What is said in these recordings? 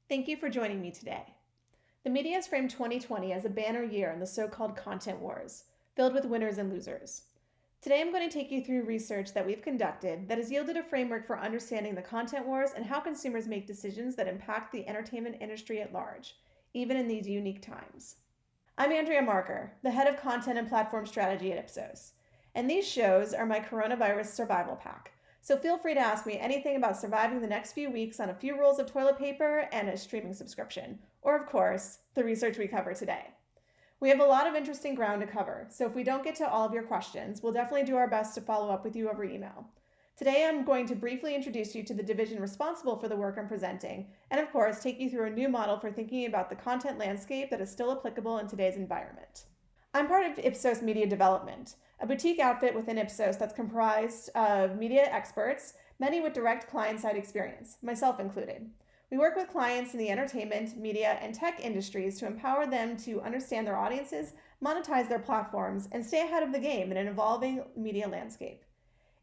Thank you for joining me today. The media has framed 2020 as a banner year in the so-called content wars, filled with winners and losers. Today I'm going to take you through research that we've conducted that has yielded a framework for understanding the content wars and how consumers make decisions that impact the entertainment industry at large, even in these unique times. I'm Andrea Marker, the head of content and platform strategy at Ipsos, and these shows are my coronavirus survival pack. So feel free to ask me anything about surviving the next few weeks on a few rolls of toilet paper and a streaming subscription, or of course, the research we cover today. We have a lot of interesting ground to cover, so if we don't get to all of your questions, we'll definitely do our best to follow up with you over email. Today I'm going to briefly introduce you to the division responsible for the work I'm presenting, and of course take you through a new model for thinking about the content landscape that is still applicable in today's environment. I'm part of Ipsos Media Development, a boutique outfit within Ipsos that's comprised of media experts, many with direct client-side experience, myself included. We work with clients in the entertainment, media, and tech industries to empower them to understand their audiences, monetize their platforms, and stay ahead of the game in an evolving media landscape.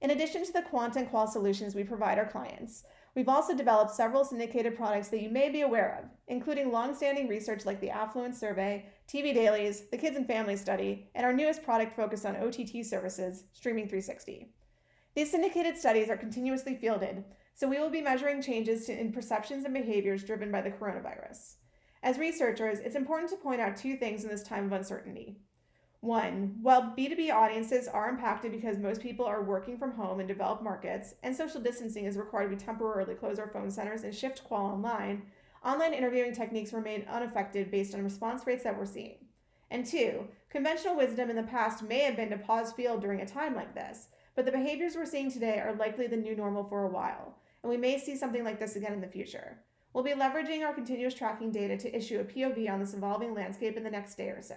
In addition to the quant and qual solutions we provide our clients, we've also developed several syndicated products that you may be aware of, including long-standing research like the Affluence Survey, TV Dailies, the Kids and Family Study, and our newest product focused on OTT services, Streaming 360. These syndicated studies are continuously fielded, so we will be measuring changes in perceptions and behaviors driven by the coronavirus. As researchers, it's important to point out two things in this time of uncertainty. One, while B2B audiences are impacted because most people are working from home in developed markets and social distancing is required to temporarily close our phone centers and shift qual online interviewing techniques remain unaffected based on response rates that we're seeing. And two, conventional wisdom in the past may have been to pause field during a time like this, but the behaviors we're seeing today are likely the new normal for a while, and we may see something like this again in the future. We'll be leveraging our continuous tracking data to issue a POV on this evolving landscape in the next day or so.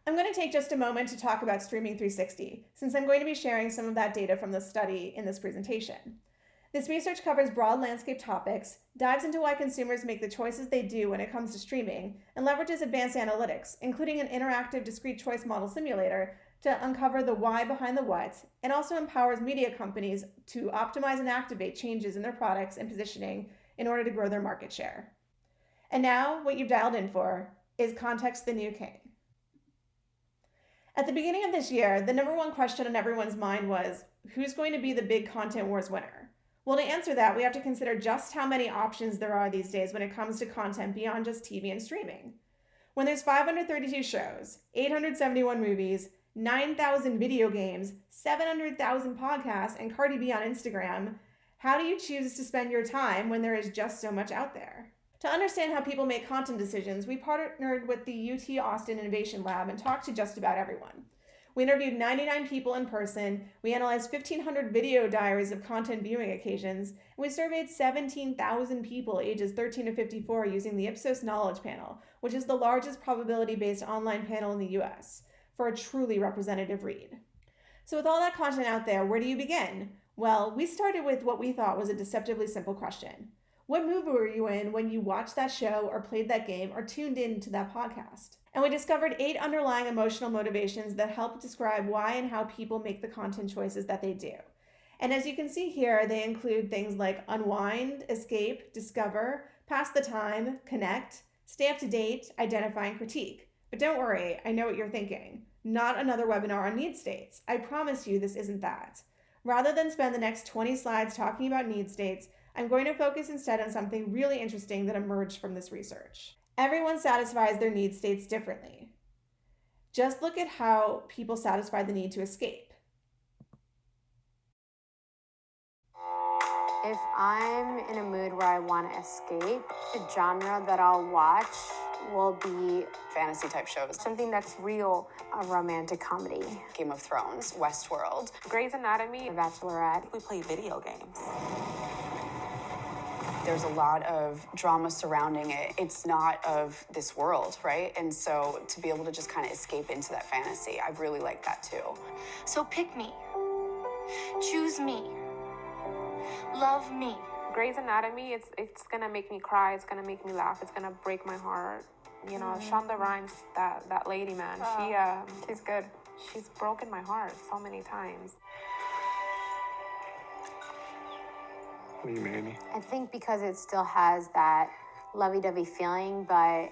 I'm going to take just a moment to talk about Streaming 360, since I'm going to be sharing some of that data from the study in this presentation. This research covers broad landscape topics, dives into why consumers make the choices they do when it comes to streaming, and leverages advanced analytics, including an interactive discrete choice model simulator, to uncover the why behind the what, and also empowers media companies to optimize and activate changes in their products and positioning in order to grow their market share. And now, what you've dialed in for is Context the New King. At the beginning of this year, the number one question on everyone's mind was, who's going to be the big content wars winner? Well, to answer that, we have to consider just how many options there are these days when it comes to content beyond just TV and streaming. When there's 532 shows, 871 movies, 9,000 video games, 700,000 podcasts, and Cardi B on Instagram, how do you choose to spend your time when there is just so much out there? To understand how people make content decisions, we partnered with the UT Austin Innovation Lab and talked to just about everyone. We interviewed 99 people in person, we analyzed 1,500 video diaries of content viewing occasions, and we surveyed 17,000 people ages 13 to 54 using the Ipsos Knowledge Panel, which is the largest probability-based online panel in the US, for a truly representative read. So with all that content out there, where do you begin? Well, we started with what we thought was a deceptively simple question. What mood were you in when you watched that show or played that game or tuned in to that podcast? And we discovered 8 underlying emotional motivations that help describe why and how people make the content choices that they do. And as you can see here, they include things like unwind, escape, discover, pass the time, connect, stay up to date, identify, and critique. But don't worry, I know what you're thinking. Not another webinar on need states. I promise you this isn't that. Rather than spend the next 20 slides talking about need states, I'm going to focus instead on something really interesting that emerged from this research. Everyone satisfies their need states differently. Just look at how people satisfy the need to escape. If I'm in a mood where I want to escape, the genre that I'll watch will be fantasy type shows. something that's real, a romantic comedy. Game of Thrones, Westworld. Grey's Anatomy, The Bachelorette. we play video games. There's a lot of drama surrounding it. It's not of this world, right? And so to be able to just kind of escape into that fantasy, I really like that too. So pick me. Choose me. Love me. Grey's Anatomy, it's gonna make me cry, it's gonna make me laugh, it's gonna break my heart. You know, Shonda Rhimes, that lady, man, She's good. she's broken my heart so many times. Will you marry me? I think because it still has that lovey-dovey feeling, but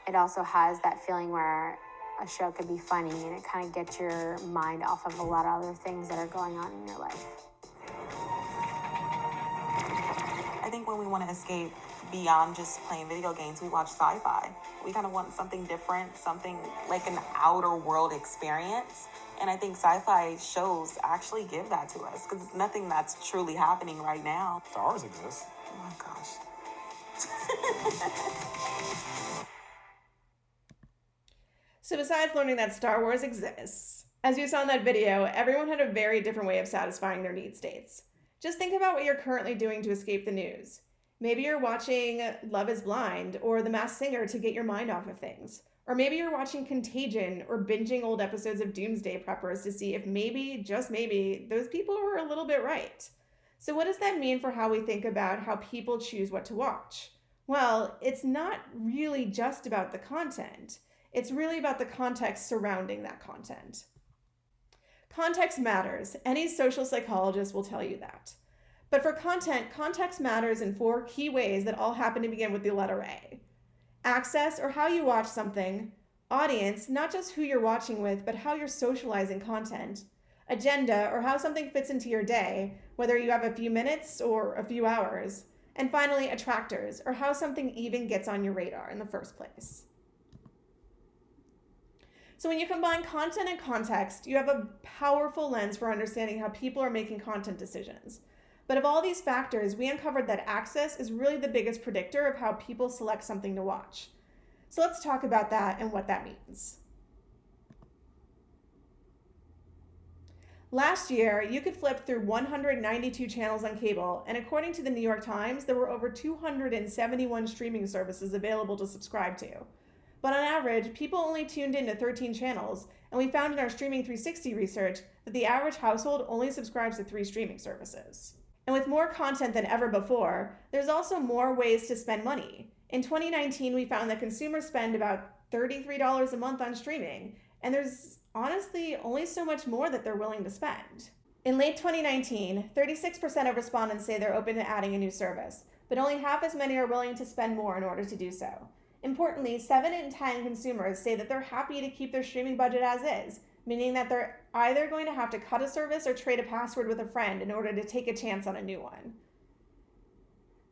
it also has that feeling where a show could be funny and it kind of gets your mind off of a lot of other things that are going on in your life. I think when we want to escape beyond just playing video games, we watch sci-fi. We kind of want something different, something like an outer world experience. And I think sci-fi shows actually give that to us because it's nothing that's truly happening right now. Star Wars exists. Oh my gosh. So besides learning that Star Wars exists, as you saw in that video, everyone had a very different way of satisfying their need states. Just think about what you're currently doing to escape the news. Maybe you're watching Love is Blind or The Masked Singer to get your mind off of things. Or maybe you're watching Contagion or binging old episodes of Doomsday Preppers to see if maybe, just maybe, those people were a little bit right. So what does that mean for how we think about how people choose what to watch? Well, it's not really just about the content. It's really about the context surrounding that content. Context matters. Any social psychologist will tell you that. But for content, context matters in 4 key ways that all happen to begin with the letter A. Access, or how you watch something. Audience, not just who you're watching with, but how you're socializing content. Agenda, or how something fits into your day, whether you have a few minutes or a few hours. And finally, attractors, or how something even gets on your radar in the first place. So when you combine content and context, you have a powerful lens for understanding how people are making content decisions. But of all these factors, we uncovered that access is really the biggest predictor of how people select something to watch. So let's talk about that and what that means. Last year, you could flip through 192 channels on cable, and according to the New York Times, there were over 271 streaming services available to subscribe to. But on average, people only tuned in to 13 channels, and we found in our Streaming 360 research that the average household only subscribes to 3 streaming services. And with more content than ever before, there's also more ways to spend money. In 2019, we found that consumers spend about $33 a month on streaming, and there's honestly only so much more that they're willing to spend. In late 2019, 36% of respondents say they're open to adding a new service, but only half as many are willing to spend more in order to do so. Importantly, 7 in 10 consumers say that they're happy to keep their streaming budget as is, meaning that they're either going to have to cut a service or trade a password with a friend in order to take a chance on a new one.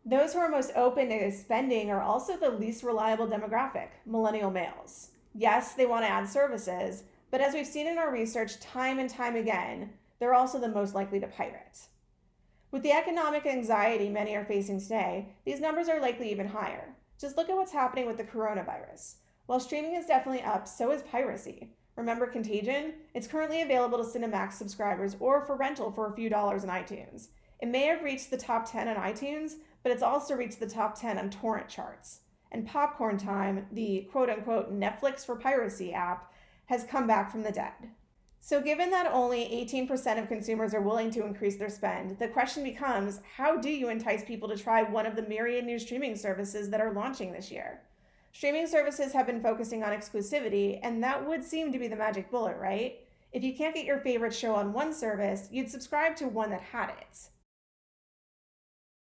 Those who are most open to spending are also the least reliable demographic, millennial males. Yes, they want to add services, but as we've seen in our research time and time again, they're also the most likely to pirate. With the economic anxiety many are facing today, these numbers are likely even higher. Just look at what's happening with the coronavirus. While streaming is definitely up, so is piracy. Remember Contagion? It's currently available to Cinemax subscribers or for rental for a few dollars on iTunes. It may have reached the top 10 on iTunes, but it's also reached the top 10 on torrent charts. And Popcorn Time, the quote-unquote Netflix for piracy app, has come back from the dead. So given that only 18% of consumers are willing to increase their spend, the question becomes, how do you entice people to try one of the myriad new streaming services that are launching this year? Streaming services have been focusing on exclusivity, and that would seem to be the magic bullet, right? If you can't get your favorite show on one service, you'd subscribe to one that had it.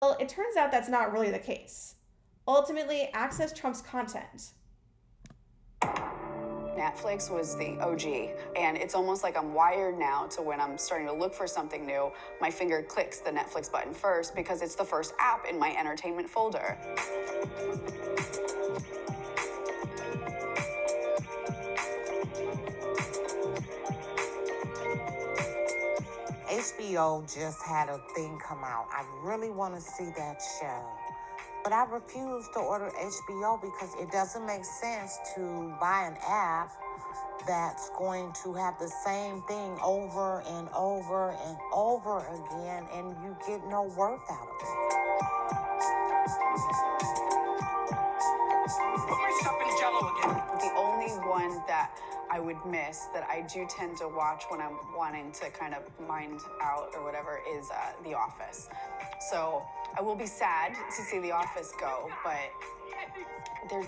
Well, it turns out that's not really the case. Ultimately, access trumps content. Netflix was the OG, and it's almost like I'm wired now to when I'm starting to look for something new, my finger clicks the Netflix button first because it's the first app in my entertainment folder. HBO just had a thing come out. I really want to see that show. But I refuse to order HBO because it doesn't make sense to buy an app that's going to have the same thing over and over and over again, and you get no worth out of it. Put my stuff in Jell-O again. The only one that I would miss that I do tend to watch when I'm wanting to kind of mind out or whatever is The Office. So I will be sad to see The Office go, but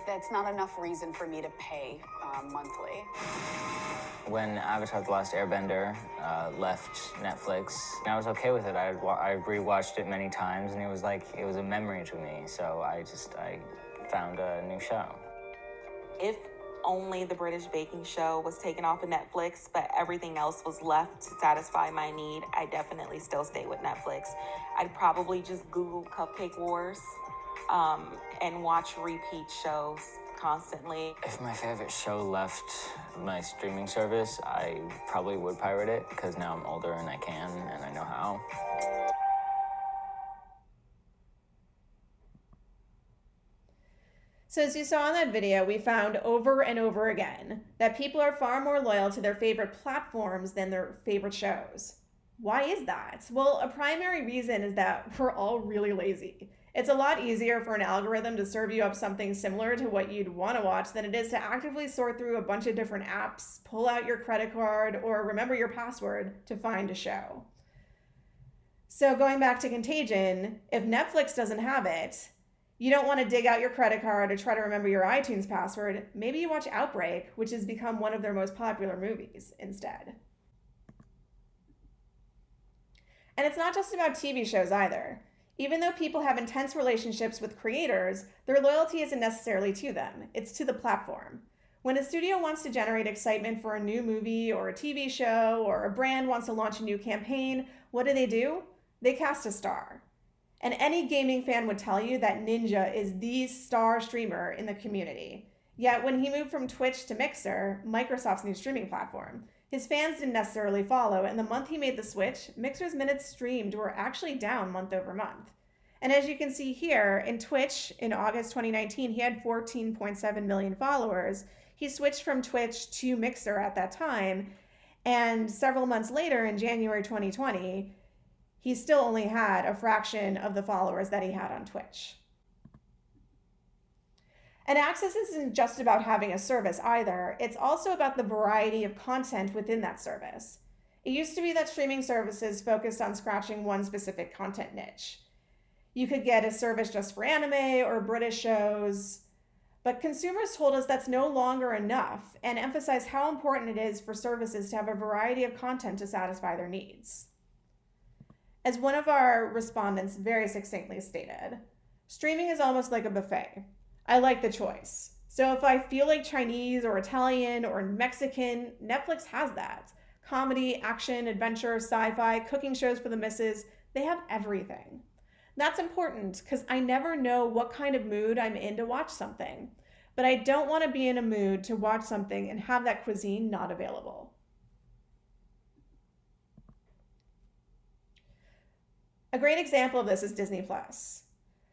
that's not enough reason for me to pay monthly. When Avatar: The Last Airbender left Netflix, I was okay with it. I rewatched it many times, and it was a memory to me. So I found a new show. If only the British baking show was taken off of Netflix, but everything else was left to satisfy my need, I definitely still stay with Netflix. I'd probably just Google Cupcake Wars and watch repeat shows constantly. If my favorite show left my streaming service, I probably would pirate it, because now I'm older and I can, and I know how. So as you saw in that video, we found over and over again that people are far more loyal to their favorite platforms than their favorite shows. Why is that? Well, a primary reason is that we're all really lazy. It's a lot easier for an algorithm to serve you up something similar to what you'd want to watch than it is to actively sort through a bunch of different apps, pull out your credit card, or remember your password to find a show. So going back to Contagion, if Netflix doesn't have it, you don't want to dig out your credit card or try to remember your iTunes password. Maybe you watch Outbreak, which has become one of their most popular movies instead. And it's not just about TV shows either. Even though people have intense relationships with creators, their loyalty isn't necessarily to them, it's to the platform. When a studio wants to generate excitement for a new movie or a TV show, or a brand wants to launch a new campaign, what do? They cast a star. And any gaming fan would tell you that Ninja is the star streamer in the community. Yet when he moved from Twitch to Mixer, Microsoft's new streaming platform, his fans didn't necessarily follow, and the month he made the switch, Mixer's minutes streamed were actually down month over month. And as you can see here, in Twitch, in August 2019, he had 14.7 million followers. He switched from Twitch to Mixer at that time, and several months later, in January 2020, he still only had a fraction of the followers that he had on Twitch. And access isn't just about having a service either. It's also about the variety of content within that service. It used to be that streaming services focused on scratching one specific content niche. You could get a service just for anime or British shows, but consumers told us that's no longer enough and emphasized how important it is for services to have a variety of content to satisfy their needs. As one of our respondents very succinctly stated, streaming is almost like a buffet. I like the choice. So if I feel like Chinese or Italian or Mexican, Netflix has that. Comedy, action, adventure, sci-fi, cooking shows for the misses, they have everything. That's important because I never know what kind of mood I'm in to watch something, but I don't want to be in a mood to watch something and have that cuisine not available. A great example of this is Disney+.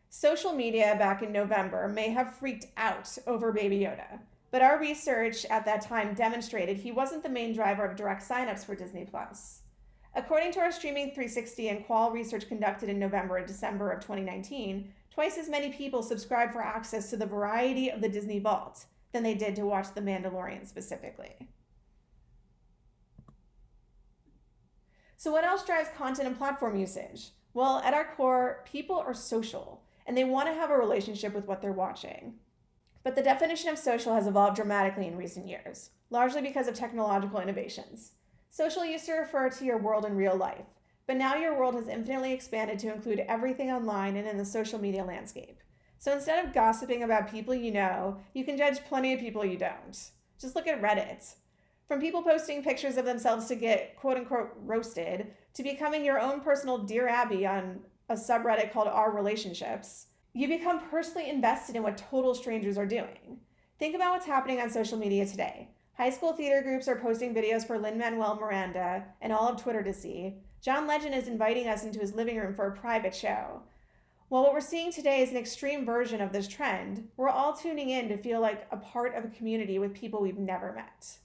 Social media back in November may have freaked out over Baby Yoda, but our research at that time demonstrated he wasn't the main driver of direct signups for Disney+. According to our Streaming 360 and Qual research conducted in November and December of 2019, twice as many people subscribed for access to the variety of the Disney Vault than they did to watch The Mandalorian specifically. So what else drives content and platform usage? Well, at our core, people are social, and they want to have a relationship with what they're watching. But the definition of social has evolved dramatically in recent years, largely because of technological innovations. Social used to refer to your world in real life, but now your world has infinitely expanded to include everything online and in the social media landscape. So instead of gossiping about people you know, you can judge plenty of people you don't. Just look at Reddit. From people posting pictures of themselves to get quote-unquote roasted, to becoming your own personal Dear Abby on a subreddit called Our Relationships, you become personally invested in what total strangers are doing. Think about what's happening on social media today. High school theater groups are posting videos for Lin-Manuel Miranda and all of Twitter to see. John Legend is inviting us into his living room for a private show. While what we're seeing today is an extreme version of this trend, we're all tuning in to feel like a part of a community with people we've never met.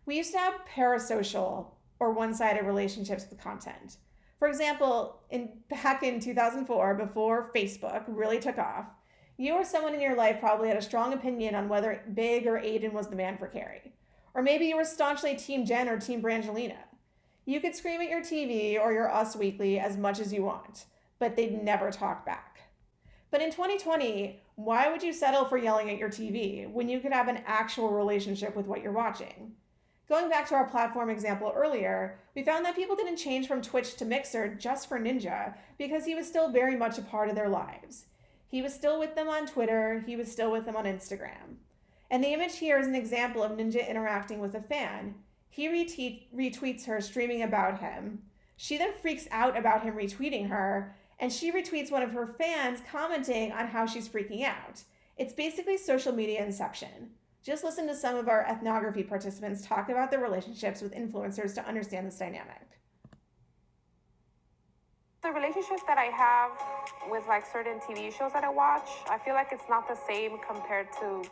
We used to have parasocial or one-sided relationships with content. For example, back in 2004, before Facebook really took off, you or someone in your life probably had a strong opinion on whether Big or Aiden was the man for Carrie. Or maybe you were staunchly Team Jen or Team Brangelina. You could scream at your TV or your Us Weekly as much as you want, but they'd never talk back. But in 2020, why would you settle for yelling at your TV when you could have an actual relationship with what you're watching? Going back to our platform example earlier, we found that people didn't change from Twitch to Mixer just for Ninja because he was still very much a part of their lives. He was still with them on Twitter, he was still with them on Instagram. And the image here is an example of Ninja interacting with a fan. He retweets her streaming about him. She then freaks out about him retweeting her, and she retweets one of her fans commenting on how she's freaking out. It's basically social media inception. Just listen to some of our ethnography participants talk about their relationships with influencers to understand this dynamic. The relationship that I have with like certain TV shows that I watch, I feel like it's not the same compared to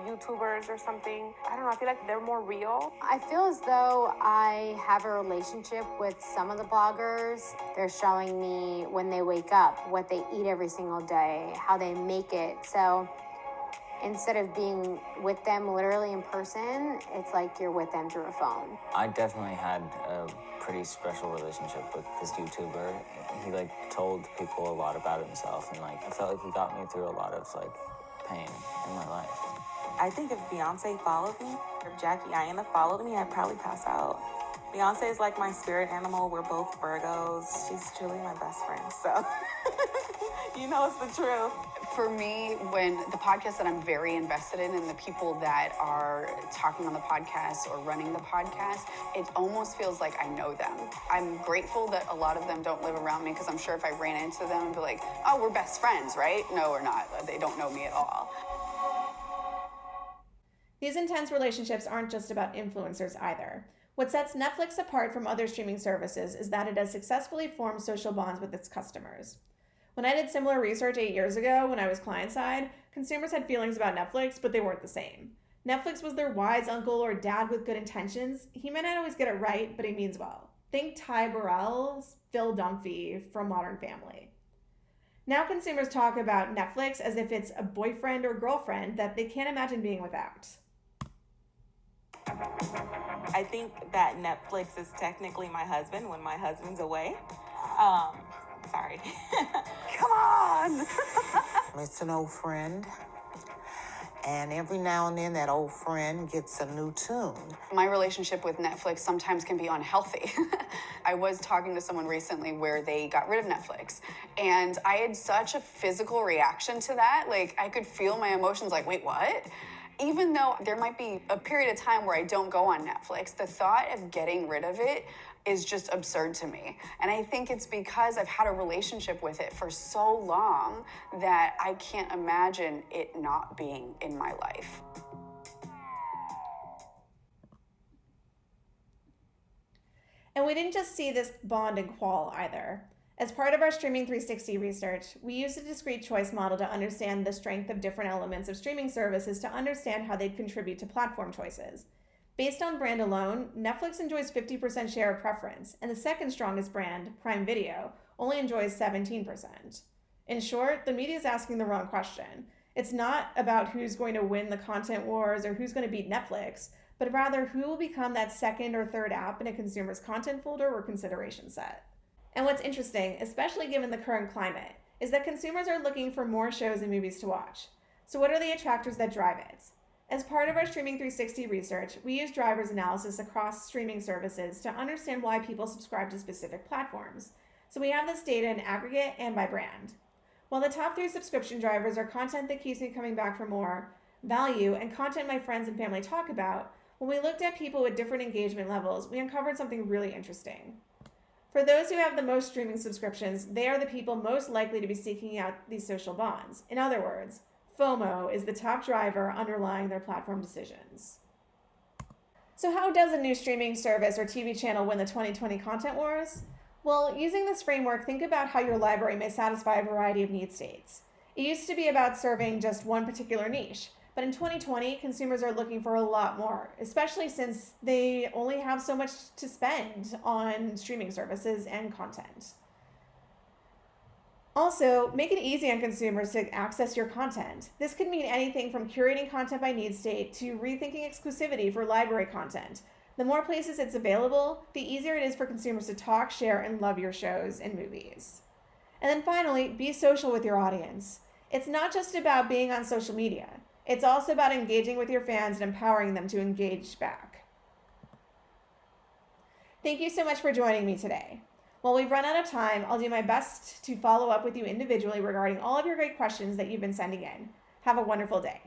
YouTubers or something. I don't know, I feel like they're more real. I feel as though I have a relationship with some of the bloggers. They're showing me when they wake up, what they eat every single day, how they make it. So instead of being with them literally in person, it's like you're with them through a phone. I definitely had a pretty special relationship with this YouTuber. He like told people a lot about himself, and like I felt like he got me through a lot of like pain in my life. I think if Beyonce followed me, if Jackie Aina followed me, I'd probably pass out. Beyonce is like my spirit animal. We're both Virgos. She's truly my best friend, so you know it's the truth. For me, when the podcast that I'm very invested in and the people that are talking on the podcast or running the podcast, it almost feels like I know them. I'm grateful that a lot of them don't live around me, because I'm sure if I ran into them and be like, oh, we're best friends, right? No, we're not. They don't know me at all. These intense relationships aren't just about influencers either. What sets Netflix apart from other streaming services is that it has successfully formed social bonds with its customers. When I did similar research 8 years ago when I was client-side, consumers had feelings about Netflix, but they weren't the same. Netflix was their wise uncle or dad with good intentions. He may not always get it right, but he means well. Think Ty Burrell's Phil Dunphy from Modern Family. Now consumers talk about Netflix as if it's a boyfriend or girlfriend that they can't imagine being without. I think that Netflix is technically my husband when my husband's away. Sorry. Come on! It's an old friend. And every now and then that old friend gets a new tune. My relationship with Netflix sometimes can be unhealthy. I was talking to someone recently where they got rid of Netflix, and I had such a physical reaction to that. Like, I could feel my emotions like, wait, what? Even though there might be a period of time where I don't go on Netflix, the thought of getting rid of it is just absurd to me. And I think it's because I've had a relationship with it for so long that I can't imagine it not being in my life. And we didn't just see this bond in Qual either. As part of our Streaming 360 research, we used a discrete choice model to understand the strength of different elements of streaming services to understand how they'd contribute to platform choices. Based on brand alone, Netflix enjoys 50% share of preference, and the second strongest brand, Prime Video, only enjoys 17%. In short, the media is asking the wrong question. It's not about who's going to win the content wars or who's going to beat Netflix, but rather who will become that second or third app in a consumer's content folder or consideration set. And what's interesting, especially given the current climate, is that consumers are looking for more shows and movies to watch. So what are the attractors that drive it? As part of our Streaming 360 research, we use drivers analysis across streaming services to understand why people subscribe to specific platforms. So we have this data in aggregate and by brand. While the top 3 subscription drivers are content that keeps me coming back for more, value, and content my friends and family talk about, when we looked at people with different engagement levels, we uncovered something really interesting. For those who have the most streaming subscriptions, they are the people most likely to be seeking out these social bonds. In other words, FOMO is the top driver underlying their platform decisions. So how does a new streaming service or TV channel win the 2020 content wars? Well, using this framework, think about how your library may satisfy a variety of need states. It used to be about serving just one particular niche, but in 2020, consumers are looking for a lot more, especially since they only have so much to spend on streaming services and content. Also, make it easy on consumers to access your content. This could mean anything from curating content by need state to rethinking exclusivity for library content. The more places it's available, the easier it is for consumers to talk, share, and love your shows and movies. And then finally, be social with your audience. It's not just about being on social media. It's also about engaging with your fans and empowering them to engage back. Thank you so much for joining me today. While we've run out of time, I'll do my best to follow up with you individually regarding all of your great questions that you've been sending in. Have a wonderful day.